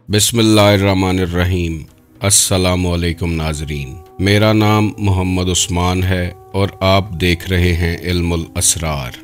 बिस्मिल्लाहिर्रहमानिर्रहीम। अस्सलामुअलैकुम नाजरीन, मेरा नाम मोहम्मद उस्मान है और आप देख रहे हैं इल्मुल असरार।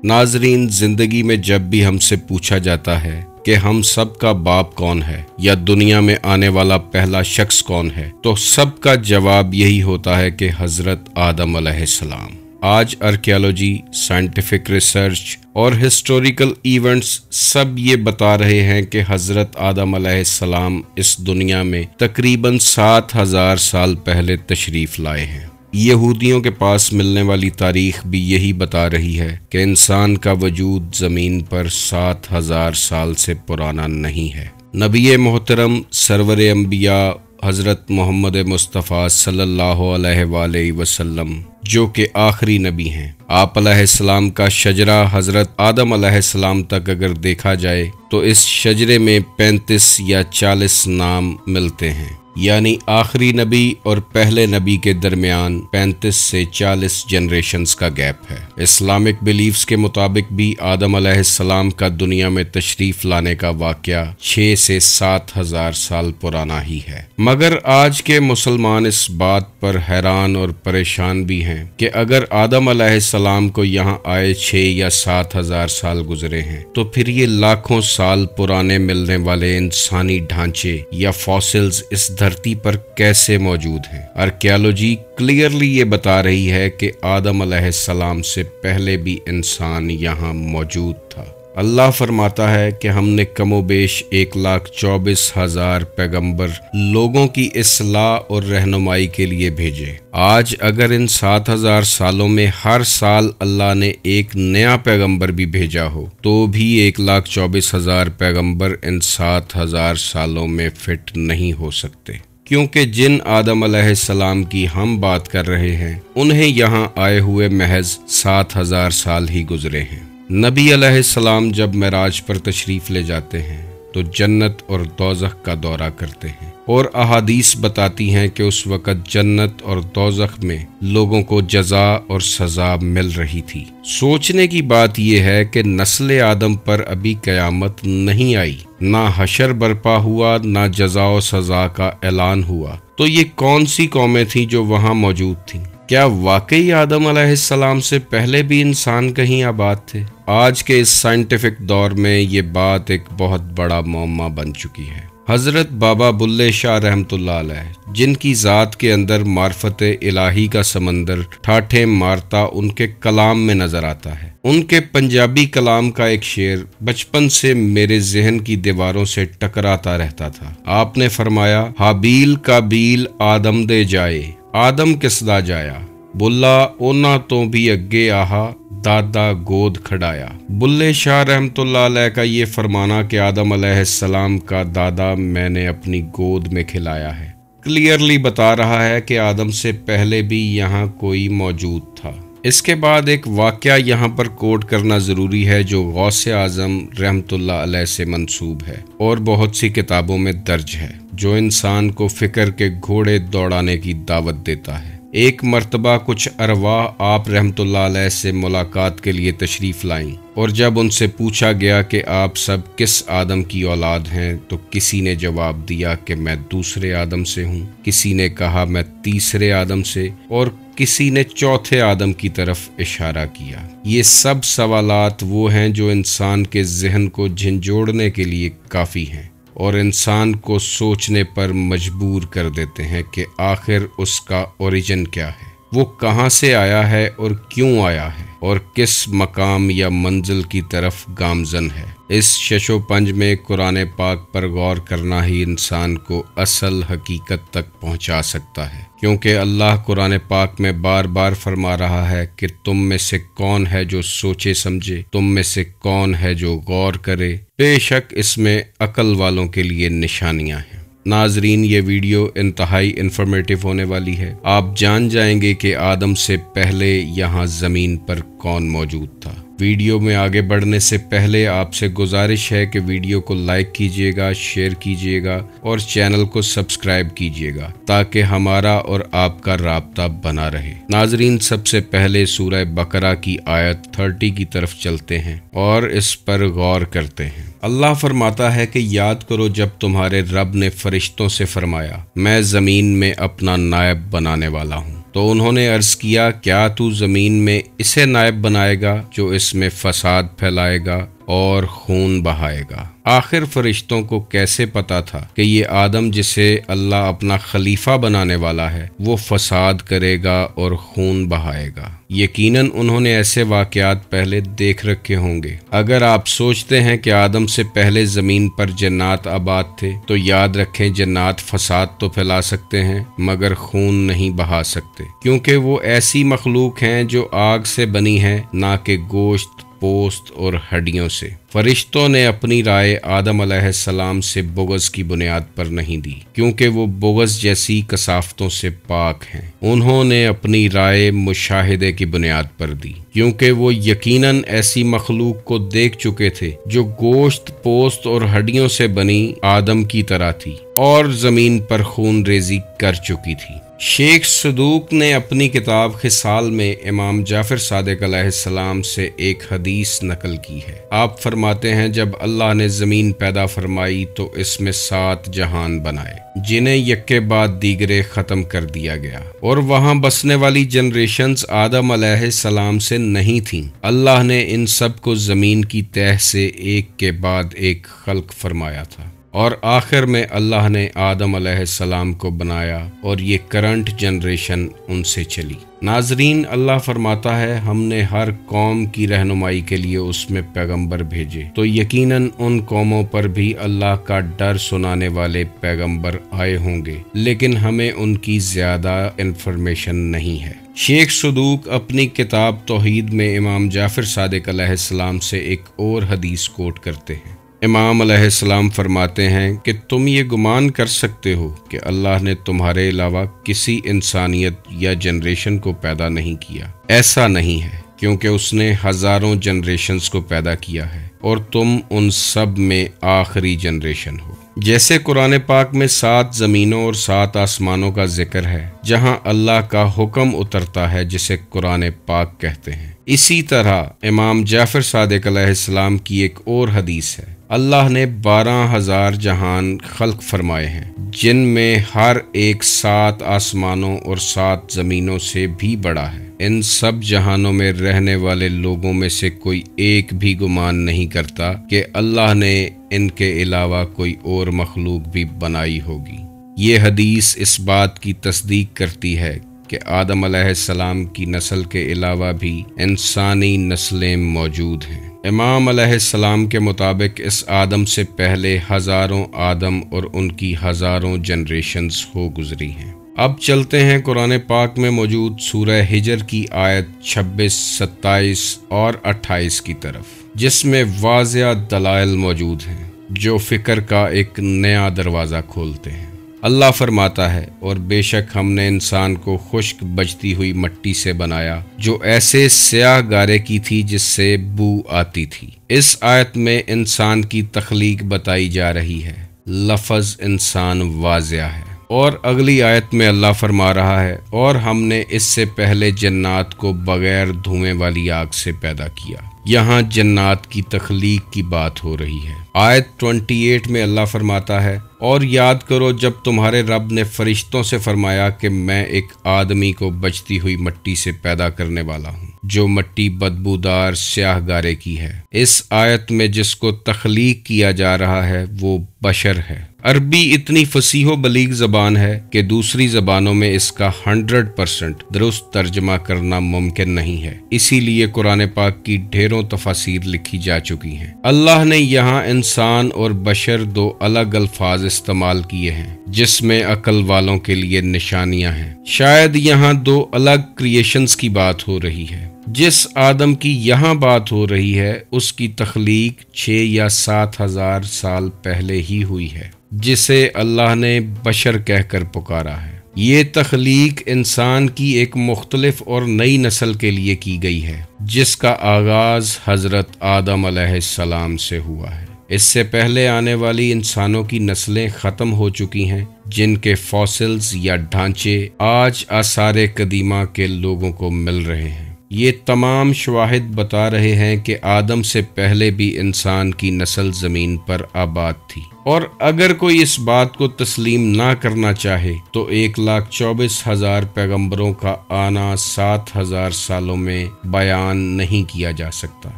नाजरीन, ज़िंदगी में जब भी हमसे पूछा जाता है कि हम सब का बाप कौन है या दुनिया में आने वाला पहला शख्स कौन है, तो सबका जवाब यही होता है कि हज़रत आदम अलैहिस्सलाम। आज आर्कियोलॉजी, साइंटिफिक रिसर्च और हिस्टोरिकल इवेंट्स सब ये बता रहे हैं कि हज़रत आदम अलैहिस्सलाम इस दुनिया में तकरीबन 7000 साल पहले तशरीफ़ लाए हैं। यहूदियों के पास मिलने वाली तारीख भी यही बता रही है कि इंसान का वजूद ज़मीन पर 7000 साल से पुराना नहीं है। नबी मोहतरम सरवर अंबिया हज़रत मोहम्मद मुस्तफ़ा सल्लल्लाहु अलैहि वसल्लम, जो कि आखिरी नबी हैं, आप अलैहिस्सलाम का शजरा हज़रत आदम अलैहिस्सलाम तक अगर देखा जाए तो इस शजरे में 35 या 40 नाम मिलते हैं, यानी आखिरी नबी और पहले नबी के दरमियान 35 से 40 जनरेशन्स का गैप है। इस्लामिक बिलीफ्स के मुताबिक भी आदम अलैहिस्सलाम का दुनिया में तशरीफ़ लाने का वाक़या 6 से 7000 साल पुराना ही है। मगर आज के मुसलमान इस बात पर हैरान और परेशान भी हैं कि अगर आदम अलैहिस्सलाम को यहाँ आए 6 या 7000 साल गुजरे हैं, तो फिर ये लाखों साल पुराने मिलने वाले इंसानी ढांचे या फॉसिल्स इस धरती पर कैसे मौजूद हैं। आर्कियोलॉजी क्लियरली ये बता रही है कि आदम अलैहिस्सलाम से पहले भी इंसान यहाँ मौजूद था। अल्लाह फरमाता है कि हमने कमोबेश 1,24,000 पैगंबर लोगों की इस्लाह और रहनुमाई के लिए भेजे। आज अगर इन 7000 सालों में हर साल अल्लाह ने एक नया पैगंबर भी भेजा हो, तो भी 1,24,000 पैगंबर इन 7000 सालों में फिट नहीं हो सकते, क्योंकि जिन आदम अलैहिस्सलाम की हम बात कर रहे हैं उन्हें यहाँ आए हुए महज 7000 साल ही गुजरे हैं। नबी अलैहिस्सलाम जब मेराज पर तशरीफ़ ले जाते हैं तो जन्नत और दोज़ख का दौरा करते हैं, और अहादीस बताती हैं कि उस वक़्त जन्नत और दोज़ख में लोगों को जज़ा और सज़ा मिल रही थी। सोचने की बात यह है कि नस्ल आदम पर अभी क़यामत नहीं आई, ना हशर बर्पा हुआ, ना जज़ा और सज़ा का ऐलान हुआ, तो ये कौन सी कौमें थीं जो वहाँ मौजूद थीं? क्या वाकई आदम अलैहिस्सलाम से पहले भी इंसान कहीं आबाद थे? आज के इस साइंटिफिक दौर में ये बात एक बहुत बड़ा मौमा बन चुकी है। हज़रत बाबा बुल्ले शाह रहमतुल्लाह अलैह, जिनकी ज़ात के अंदर मार्फत इलाही का समंदर ठाठे मारता उनके कलाम में नज़र आता है। उनके पंजाबी कलाम का एक शेर बचपन से मेरे जहन की दीवारों से टकराता रहता था। आपने फरमाया, हाबील का बील आदम दे जाए, आदम किसदा जाया, बुल्ला ओना तो भी अगे आहा, दादा गोद खड़ाया। बुल्ले शाह रहमतुल्लाह अलैह का ये फरमाना कि आदम अलैहिस्सलाम का दादा मैंने अपनी गोद में खिलाया है, क्लियरली बता रहा है कि आदम से पहले भी यहाँ कोई मौजूद था। इसके बाद एक वाक़या यहाँ पर कोट करना ज़रूरी है जो गौसे आज़म रहमतुल्लाह अलैह से मंसूब है और बहुत सी किताबों में दर्ज है, जो इंसान को फ़िक्र के घोड़े दौड़ाने की दावत देता है। एक मर्तबा कुछ अरवाह आप रहमतुल्लाह अलैह से मुलाकात के लिए तशरीफ़ लाईं, और जब उनसे पूछा गया कि आप सब किस आदम की औलाद हैं, तो किसी ने जवाब दिया कि मैं दूसरे आदम से हूँ, किसी ने कहा मैं तीसरे आदम से, और किसी ने चौथे आदम की तरफ इशारा किया। ये सब सवालात वो हैं जो इंसान के जहन को झंझोड़ने के लिए काफ़ी हैं और इंसान को सोचने पर मजबूर कर देते हैं कि आखिर उसका ओरिजिन क्या है, वो कहाँ से आया है और क्यों आया है, और किस मकाम या मंजिल की तरफ गामजन है। इस शशोपंज में कुरान पाक पर गौर करना ही इंसान को असल हकीकत तक पहुँचा सकता है, क्योंकि अल्लाह कुरान पाक में बार बार फरमा रहा है कि तुम में से कौन है जो सोचे समझे, तुम में से कौन है जो गौर करे, बेशक इसमें अकल वालों के लिए निशानियां हैं। नाजरीन, ये वीडियो इंतहाई इंफॉर्मेटिव होने वाली है। आप जान जाएंगे कि आदम से पहले यहाँ ज़मीन पर कौन मौजूद था। वीडियो में आगे बढ़ने से पहले आपसे गुजारिश है कि वीडियो को लाइक कीजिएगा, शेयर कीजिएगा और चैनल को सब्सक्राइब कीजिएगा ताकि हमारा और आपका राब्ता बना रहे। नाजरीन, सबसे पहले सूरह बकरा की आयत 30 की तरफ चलते हैं और इस पर गौर करते हैं। अल्लाह फरमाता है कि याद करो जब तुम्हारे रब ने फरिश्तों से फरमाया, मैं ज़मीन में अपना नायब बनाने वाला हूँ। तो उन्होंने अर्ज़ किया, क्या तू ज़मीन में इसे नायब बनाएगा जो इसमें फसाद फैलाएगा और खून बहाएगा। आखिर फरिश्तों को कैसे पता था कि ये आदम जिसे अल्लाह अपना खलीफा बनाने वाला है वो फसाद करेगा और खून बहाएगा। यकीनन उन्होंने ऐसे वाक़यात पहले देख रखे होंगे। अगर आप सोचते हैं कि आदम से पहले ज़मीन पर जन्नात आबाद थे तो याद रखें, जन्नात फसाद तो फैला सकते हैं मगर खून नहीं बहा सकते, क्योंकि वो ऐसी मखलूक हैं जो आग से बनी है, ना कि गोश्त, पोस्त और हड्डियों से। फरिश्तों ने अपनी राय आदम अलैहिस्सलाम से बुग़्ज़ की बुनियाद पर नहीं दी, क्योंकि वो बुग़्ज़ जैसी कसाफ़तों से पाक हैं। उन्होंने अपनी राय मुशाहिदे की बुनियाद पर दी, क्योंकि वो यकीनन ऐसी मखलूक को देख चुके थे जो गोश्त, पोस्त और हड्डियों से बनी आदम की तरह थी और ज़मीन पर खून रेजी कर चुकी थी। शेख सदूक ने अपनी किताब खिसाल में इमाम जाफर सादिक अलैहिस्सलाम से एक हदीस नकल की है। आप फरमाते हैं, जब अल्लाह ने ज़मीन पैदा फरमाई तो इसमें 7 जहान बनाए जिन्हें यक्के बाद दीगरे ख़त्म कर दिया गया, और वहाँ बसने वाली जनरेशन्स आदम अलैहिस्सलाम से नहीं थीं। अल्लाह ने इन सब को ज़मीन की तह से एक के बाद एक खल्क फरमाया था और आखिर में अल्लाह ने आदम अलैहिस्सलाम को बनाया और ये करंट जनरेशन उनसे चली। नाजरीन, अल्लाह फरमाता है, हमने हर कौम की रहनुमाई के लिए उसमें पैगंबर भेजे, तो यकीनन उन कौमों पर भी अल्लाह का डर सुनाने वाले पैगंबर आए होंगे, लेकिन हमें उनकी ज़्यादा इन्फॉर्मेशन नहीं है। शेख सदूक अपनी किताब तौहीद में इमाम जाफर सादिक अलैहिस्सलाम से एक और हदीस कोट करते हैं। इमाम अलैहिस्सलाम फरमाते हैं कि तुम ये गुमान कर सकते हो कि अल्लाह ने तुम्हारे अलावा किसी इंसानियत या जनरेशन को पैदा नहीं किया। ऐसा नहीं है, क्योंकि उसने हज़ारों जनरेशन्स को पैदा किया है और तुम उन सब में आखिरी जनरेशन हो। जैसे कुरान पाक में 7 ज़मीनों और 7 आसमानों का जिक्र है जहां अल्लाह का हुक्म उतरता है जिसे कुरान पाक कहते हैं, इसी तरह इमाम जाफर सादिक अलैहिस्सलाम की एक और हदीस है, अल्लाह ने 12,000 जहान खल्क फरमाए हैं जिनमें हर एक 7 आसमानों और 7 ज़मीनों से भी बड़ा है। इन सब जहानों में रहने वाले लोगों में से कोई एक भी गुमान नहीं करता कि अल्लाह ने इनके अलावा कोई और मखलूक भी बनाई होगी। ये हदीस इस बात की तस्दीक करती है कि आदम अलैहिस्सलाम की नस्ल के अलावा भी इंसानी नस्लें मौजूद हैं। इमाम अलैहिस्सलाम के मुताबिक इस आदम से पहले हज़ारों आदम और उनकी हज़ारों जनरेशन्स हो गुजरी हैं। अब चलते हैं कुरान पाक में मौजूद सूरह हिजर की आयत 26, 27 और 28 की तरफ, जिसमें वाज़िया दलाइल मौजूद हैं जो फ़िक्र का एक नया दरवाज़ा खोलते हैं। अल्लाह फरमाता है, और बेशक हमने इंसान को खुश्क बजती हुई मिट्टी से बनाया जो ऐसे स्याह गारे की थी जिससे बू आती थी। इस आयत में इंसान की तख्लीक बताई जा रही है। लफ्ज़ इंसान वाज़िया है। और अगली आयत में अल्लाह फरमा रहा है, और हमने इससे पहले जन्नात को बगैर धुएं वाली आग से पैदा किया। यहाँ जन्नात की तख्लीक की बात हो रही है। आयत 28 में अल्लाह फरमाता है, और याद करो जब तुम्हारे रब ने फरिश्तों से फरमाया कि मैं एक आदमी को बचती हुई मिट्टी से पैदा करने वाला हूँ जो मिट्टी बदबूदार स्याह गारे की है। इस आयत में जिसको तख्लीक किया जा रहा है वो बशर है। अरबी इतनी फसीहो बलीग ज़बान है कि दूसरी ज़बानों में इसका 100% दुरुस्त तर्जमा करना मुमकिन नहीं है। इसीलिए कुरान पाक की ढेरों तफासीर लिखी जा चुकी हैं। अल्लाह ने यहाँ इंसान और बशर 2 अलग अल्फाज इस्तेमाल किए हैं जिसमें अकल वालों के लिए निशानियां हैं। शायद यहाँ 2 अलग क्रिएशंस की बात हो रही है। जिस आदम की यहाँ बात हो रही है उसकी तख्लीक 6 या 7 हज़ार साल पहले ही हुई है, जिसे अल्लाह ने बशर कहकर पुकारा है। یہ تخلیق انسان کی ایک مختلف اور نئی نسل کے لیے کی گئی ہے، جس کا آغاز حضرت آدم علیہ السلام سے ہوا ہے۔ اس سے پہلے آنے والی انسانوں کی نسلیں ختم ہو چکی ہیں، جن کے فاسلز یا ڈھانچے آج آثار قدیمہ کے لوگوں کو مل رہے ہیں۔ یہ تمام شواہد بتا رہے ہیں کہ آدم سے پہلے بھی انسان کی نسل زمین پر آباد تھی، اور اگر کوئی اس بات کو تسلیم نہ کرنا چاہے تو 1,24,000 پیغمبروں کا آنا 7,000 سالوں میں بیان نہیں کیا جا سکتا،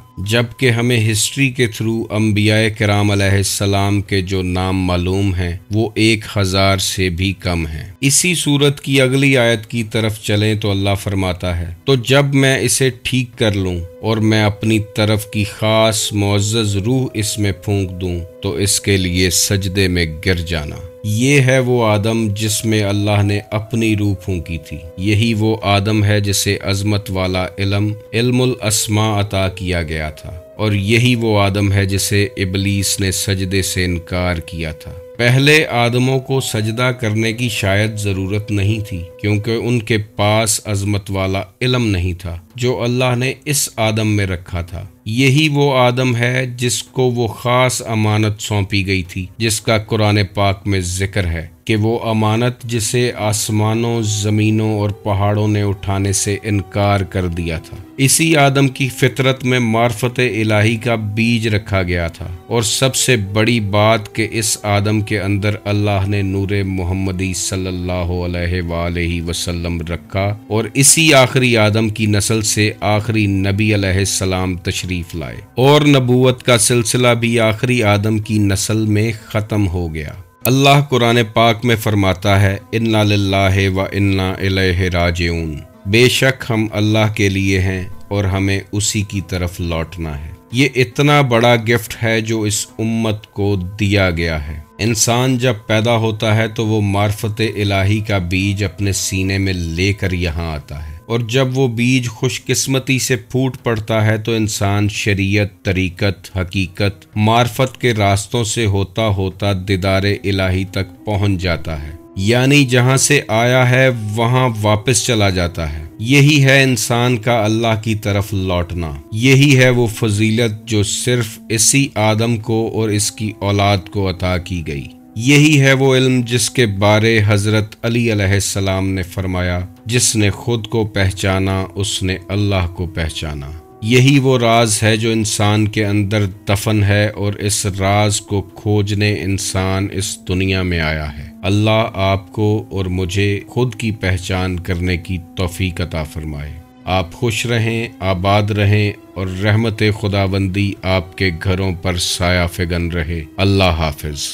جبکہ ہمیں ہسٹری کے تھرو انبیاء کرام علیہ السلام کے جو نام معلوم ہیں وہ 1,000 سے بھی کم ہیں۔ اسی صورت کی اگلی آیت کی طرف چلیں تو اللہ فرماتا ہے، تو جب میں اسے ٹھیک کر لوں اور میں اپنی طرف کی خاص معزز روح اس میں پھونک دوں تو اس کے لیے سجدے میں گر جانا۔ یہ ہے وہ آدم جس میں اللہ نے اپنی روح پھونکی تھی، یہی وہ آدم ہے جسے عظمت والا علم الاسماء عطا کیا گیا تھا، اور یہی وہ آدم ہے جسے ابلیس نے سجدے سے انکار کیا تھا۔ پہلے آدموں کو سجدہ کرنے کی شاید ضرورت نہیں تھی، کیونکہ ان کے پاس عظمت والا علم نہیں تھا جو اللہ نے اس آدم میں رکھا تھا۔ یہی وہ آدم ہے جس کو وہ خاص امانت سونپی گئی تھی، جس کا قرآن پاک میں ذکر ہے کہ وہ امانت جسے آسمانوں، زمینوں اور پہاڑوں نے اٹھانے سے انکار کر دیا تھا۔ اسی آدم کی فطرت میں معرفت الہی کا بیج رکھا گیا تھا، اور سب سے بڑی بات کہ اس آدم کے اندر اللہ نے نور محمدی صلی اللہ علیہ وآلہ وسلم رکھا، اور اسی آخری آدم کی نسل سے آخری نبی علیہ السلام تشریف لائے، اور نبوت کا سلسلہ بھی آخری آدم کی نسل میں ختم ہو گیا۔ اللہ قرآن پاک میں فرماتا ہے، اِنَّا لِلَّهِ وَإِنَّا إِلَيْهِ راجعون، بے شک ہم اللہ کے لیے ہیں اور ہمیں اسی کی طرف لوٹنا ہے۔ یہ اتنا بڑا گفٹ ہے جو اس امت کو دیا گیا ہے۔ انسان جب پیدا ہوتا ہے تو وہ معرفت الہی کا بیج اپنے سینے میں لے کر یہاں آتا ہے، اور جب وہ بیج خوش قسمتی سے پھوٹ پڑتا ہے تو انسان شریعت، طریقت، حقیقت، معرفت کے راستوں سے ہوتا ہوتا دیدار الہی تک پہنچ جاتا ہے، یعنی جہاں سے آیا ہے وہاں واپس چلا جاتا ہے۔ یہی ہے انسان کا اللہ کی طرف لوٹنا، یہی ہے وہ فضیلت جو صرف اسی آدم کو اور اس کی اولاد کو عطا کی گئی۔ یہی ہے وہ علم جس کے بارے حضرت علی علیہ السلام نے فرمایا، جس نے خود کو پہچانا اس نے اللہ کو پہچانا۔ یہی وہ راز ہے جو انسان کے اندر دفن ہے، اور اس راز کو کھوجنے انسان اس دنیا میں آیا ہے۔ اللہ آپ کو اور مجھے خود کی پہچان کرنے کی توفیق عطا فرمائے۔ آپ خوش رہیں، آباد رہیں، اور رحمت خداوندی آپ کے گھروں پر سایہ فگن رہے۔ اللہ حافظ۔